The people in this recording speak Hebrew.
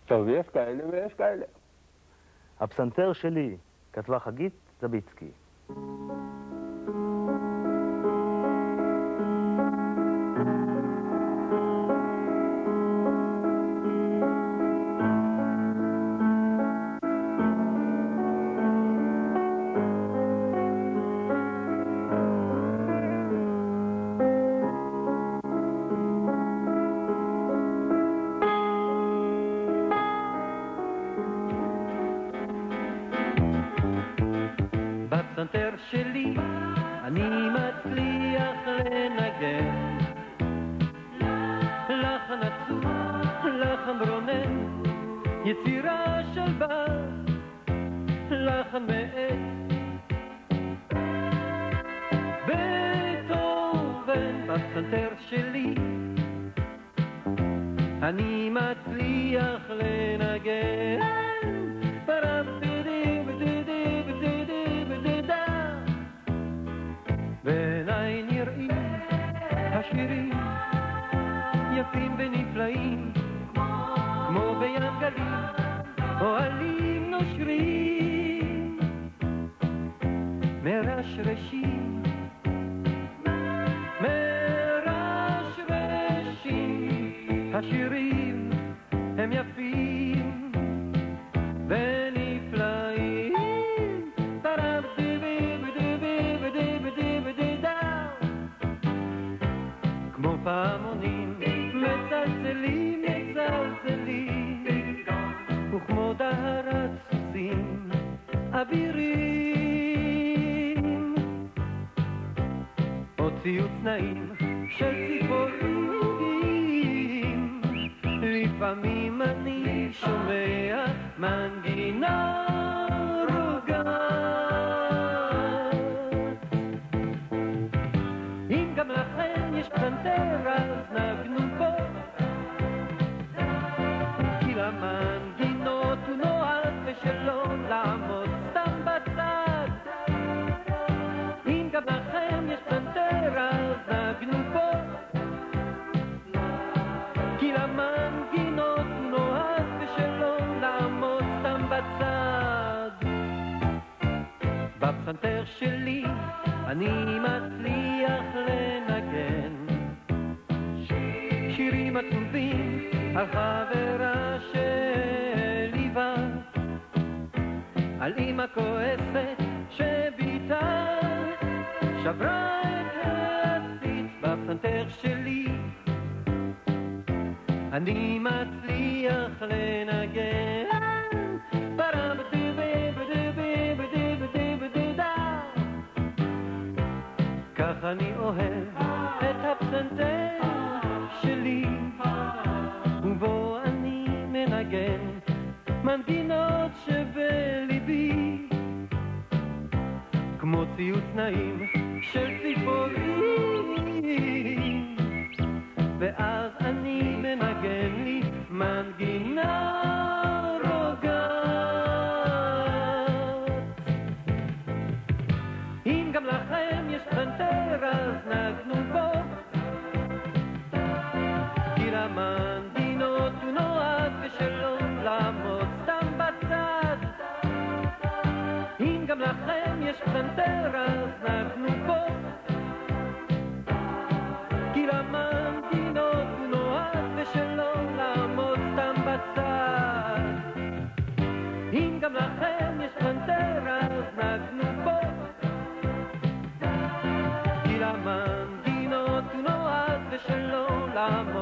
טוב, יש כאלה ויש כאלה. הפסנתר שלי, כתבה חגית זביצקי. בפסנתר שלי אני מצליח לנגן לחן עצוב, לחן רונן, יצירה של בר, לחן מעט בטהובן. בפסנתר שלי אני מצליח לנגן בעיניי נראים השירים יפים ונפלאים, כמו בים גלים אוהלים נושרים מרשרשים, מרשרשים. השירים הם יפים ונפלאים, כמו פעמונים מצלצלים, מצלצלים, וכמו דהרת סוסים אבירים, הוציאו צנעים של ציפורים. לפעמים אני שומע מנגינה רוגעת. אם גם לכם יש פסנתר אז נגנו בו, כי למנגינות הוא נועד ושלא לעמוד סתם בצד. אם גם לכם יש פסנתר אז נגנו בו, כי למנגינות הוא נועד ושלא לעמוד סתם בצד. בפסנתר שלי אני מצליח לנגן שירים עצובים על חברה שליווה, על אמא כועסת שביתה שברה את הציץ. בפסנתר שלי אני מצליח לנגן כך אני אוהב את הפסנתר שלי, ובו אני מנגן מנגינות שבליבי, כמו ציוץ נעים של ציפורים, ואז אני מנגן לי מנגינה רוגעת. אם גם לכם יש פסנתר אז נגנו בו, כי למנגינות הוא נועד ושלא לעמוד סתם בצד. אם גם לכם יש פסנתר אז נגנו בו, כי למנגינות הוא נועד ושלא לעמוד סתם בצד. אם גם לכם יש פסנתר אז נגנו בו, כי למנגינות הוא נועד ושלא לעמוד